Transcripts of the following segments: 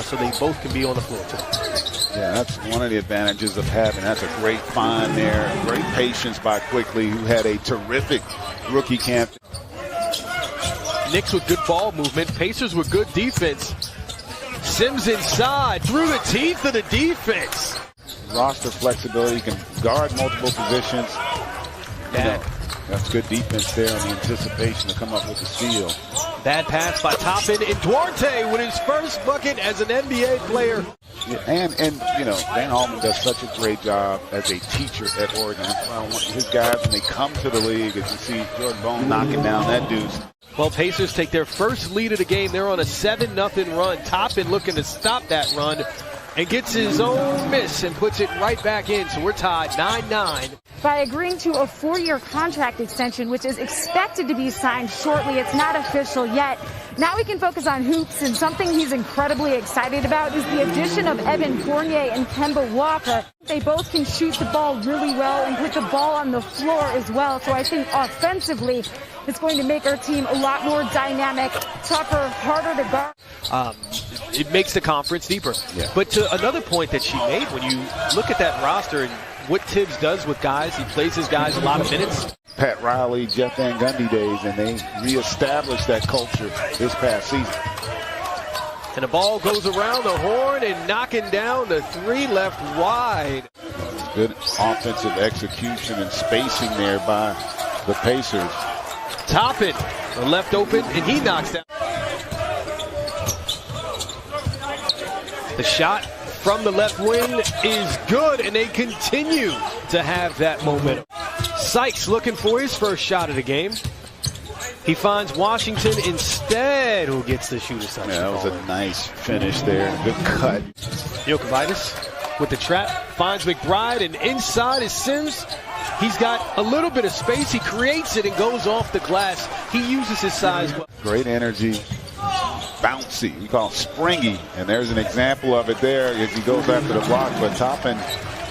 so they both can be on the floor today. Yeah, that's one of the advantages of having. That's a great find there. Great patience by Quickly, who had a terrific rookie camp. Knicks with good ball movement. Pacers with good defense. Sims inside, through the teeth of the defense. Roster flexibility, can guard multiple positions. That's good defense there on the anticipation to come up with the steal. Bad pass by Toppin, and Duarte with his first bucket as an NBA player. Yeah, and you know, Dan Altman does such a great job as a teacher at Oregon. That's why I want his guys, when they come to the league, as you see Jordan Bone knocking down that deuce. Well, Pacers take their first lead of the game. They're on a 7-0 run. Toppin looking to stop that run and gets his own miss and puts it right back in. So we're tied 9-9. By agreeing to a 4-year contract extension, which is expected to be signed shortly. It's not official yet. Now we can focus on hoops, and something he's incredibly excited about is the addition of Evan Fournier and Kemba Walker. They both can shoot the ball really well and put the ball on the floor as well. So I think offensively, it's going to make our team a lot more dynamic, tougher, harder to guard. It makes the conference deeper. Yeah. But to another point that she made, when you look at that roster and what Tibbs does with guys, he plays his guys a lot of minutes. Pat Riley, Jeff Van Gundy days, and they reestablished that culture this past season. And the ball goes around the horn and knocking down the three left wide. Good offensive execution and spacing there by the Pacers. Toppin, left open, and he knocks down. The shot from the left wing is good, and they continue to have that momentum. Sykes looking for his first shot of the game. He finds Washington instead, who gets the shooter's touch. Yeah, that was a nice finish there. Good cut. Jokic with the trap, finds McBride, and inside is Sims. He's got a little bit of space. He creates it and goes off the glass. He uses his size well. Great energy. Bouncy. We call it springy. And there's an example of it there as he goes after the block. But Toppin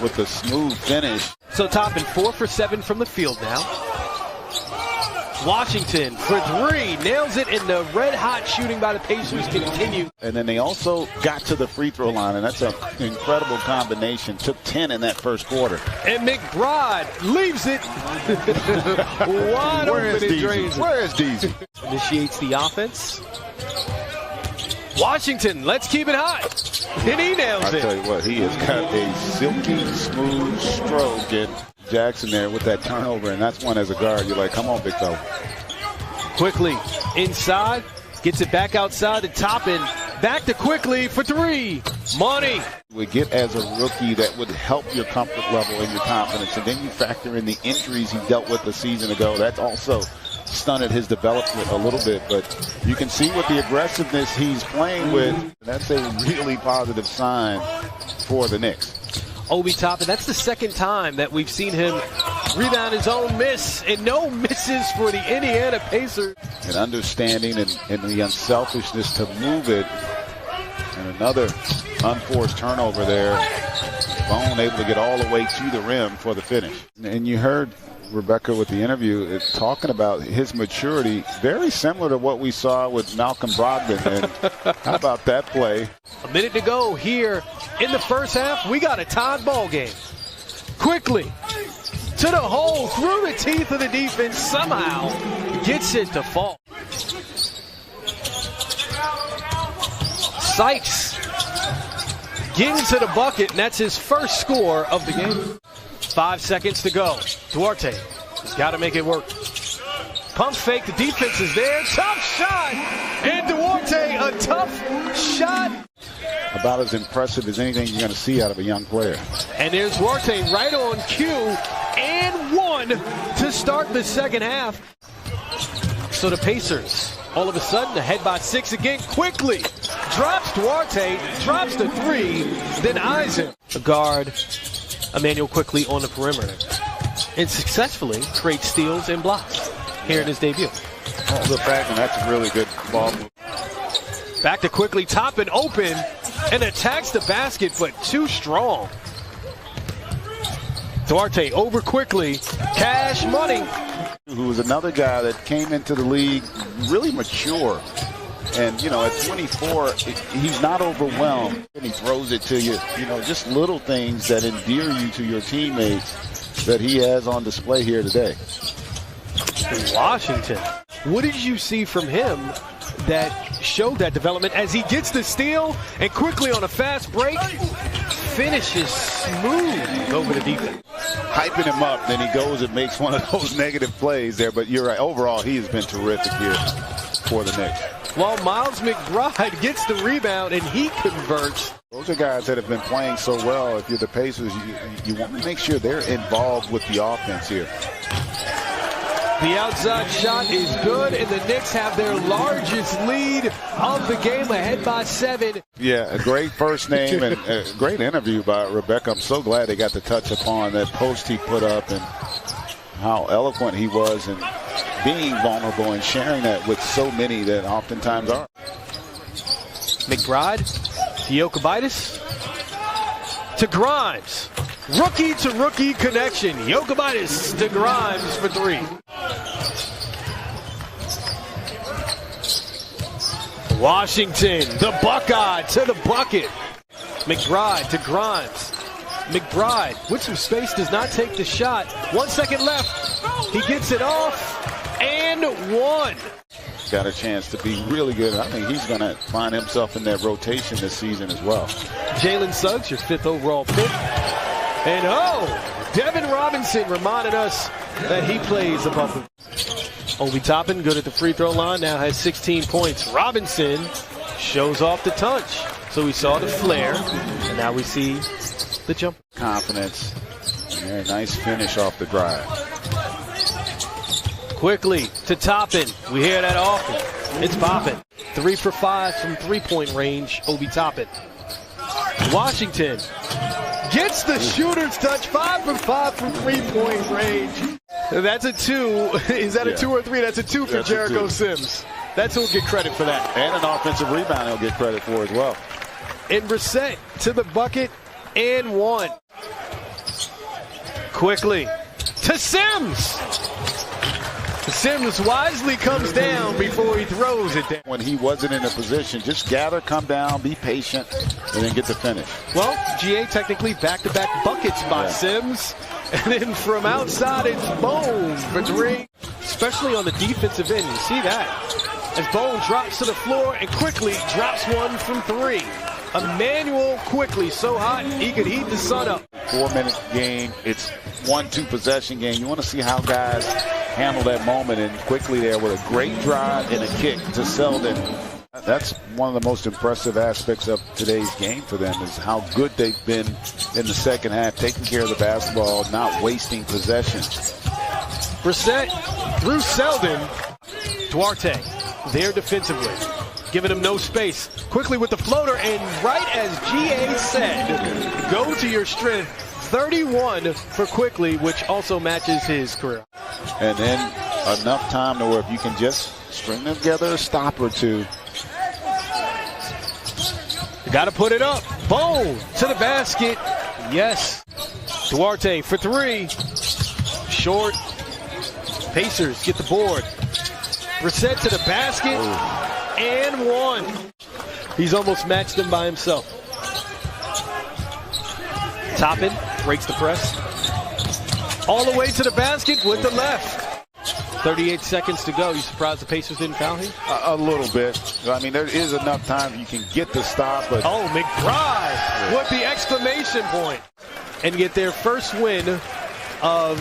with the smooth finish. So Toppin 4 for 7 from the field now. Washington for 3, nails it, and the red-hot shooting by the Pacers continue. And then they also got to the free throw line, and that's an incredible combination. Took 10 in that first quarter. And McBride leaves it wide open and drains it. Where is Deasy? Initiates the offense. Washington, let's keep it high. And he nails it. I tell you what, he has got a silky, smooth stroke. And Jackson there with that turnover, and that's one as a guard. You're like, come on, big fella. Quickly inside, gets it back outside to Toppin. Back to Quickly for 3. Money. We get as a rookie that would help your comfort level and your confidence, and then you factor in the injuries he dealt with a season ago. That's also stunted his development a little bit, but you can see with the aggressiveness he's playing with, that's a really positive sign for the Knicks. Obi Toppin, that's the second time that we've seen him rebound his own miss, and no misses for the Indiana Pacers. And understanding and the unselfishness to move it. And another unforced turnover there. Bone able to get all the way to the rim for the finish. And you heard Rebecca with the interview is talking about his maturity, very similar to what we saw with Malcolm Brogdon. And how about that play? A minute to go here in the first half. We got a tied ball game. Quickly to the hole, through the teeth of the defense, somehow gets it to fall. Sykes getting to the bucket, and that's his first score of the game. 5 seconds to go. Duarte has got to make it work. Pump fake, the defense is there. Tough shot! And Duarte, a tough shot. About as impressive as anything you're going to see out of a young player. And there's Duarte right on cue, and 1 to start the second half. So the Pacers, all of a sudden, ahead by 6 again. Quickly drops Duarte, drops the 3, then eyes it. The guard, Emmanuel Quickly on the perimeter, and successfully creates steals and blocks here in his debut. Oh, the fact that that's a really good ball move. Back to Quickly, Toppin open, and attacks the basket, but too strong. Duarte over Quickly, Cash Money. Who was another guy that came into the league really mature. And, you know, at 24, he's not overwhelmed. And he throws it to you. You know, just little things that endear you to your teammates that he has on display here today. Washington. What did you see from him that showed that development as he gets the steal and quickly on a fast break finishes smooth over the defense? Hyping him up, then he goes and makes one of those negative plays there. But you're right. Overall, he has been terrific here for the Knicks. While Miles McBride gets the rebound and he converts. Those are guys that have been playing so well. If you're the Pacers, you want to make sure they're involved with the offense here. The outside shot is good, and the Knicks have their largest lead of the game, ahead by 7. Yeah, a great first name and a great interview by Rebecca. I'm so glad they got to touch upon that post he put up and how eloquent he was in being vulnerable and sharing that with so many that oftentimes are. McBride, Jokic to Grimes. Rookie to rookie connection. Jokic to Grimes for 3. Washington, the Buckeye to the bucket. McBride to Grimes. McBride with some space does not take the shot. 1 second left. He gets it off and 1. Got a chance to be really good. I think he's going to find himself in that rotation this season as well. Jalen Suggs, your 5th overall pick. And Devin Robinson reminded us that he plays above him. Obi Toppin, good at the free throw line, now has 16 points. Robinson shows off the touch. So we saw the flare, and now we see the jump. Confidence. Very nice finish off the drive. Quickly to Toppin. We hear that often. It's popping. 3 for 5 from three-point range, Obi Toppin. Washington gets the shooter's touch. 5 for 5 from three-point range. That's a 2. Is that a 2 or 3? That's a 2 for That's Jericho 2. Sims. That's who'll get credit for that. And an offensive rebound he'll get credit for as well. And Brissett to the bucket and 1. Quickly to Sims. Sims wisely comes down before he throws it down. When he wasn't in a position, just gather, come down, be patient, and then get the finish. Well, GA technically back-to-back buckets by Sims. And then from outside, it's Bone for 3. Especially on the defensive end, you see that. As Bone drops to the floor and quickly drops 1 from 3. Emmanuel quickly, so hot, he could heat the sun up. 4-minute game, it's 1-2 possession game. You want to see how guys handle that moment, and quickly there with a great drive and a kick to Selden. That's one of the most impressive aspects of today's game for them, is how good they've been in the second half, taking care of the basketball, not wasting possessions. Brissett through Selden. Duarte there defensively, giving him no space. Quickly with the floater, and right as GA said, go to your strength. 31 for Quickly, which also matches his career. And then enough time to where if you can just string together a stop or two. You got to put it up. Bone to the basket. Yes. Duarte for 3. Short. Pacers get the board. Brissett to the basket. And 1. He's almost matched him by himself. Toppin breaks the press. All the way to the basket with the left. 38 seconds to go. You surprised the Pacers didn't foul him? A little bit. I mean, there is enough time you can get the stop. But McBride with the exclamation point. And get their first win of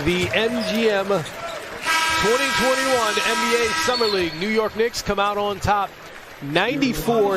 the MGM 2021 NBA Summer League. New York Knicks come out on top 94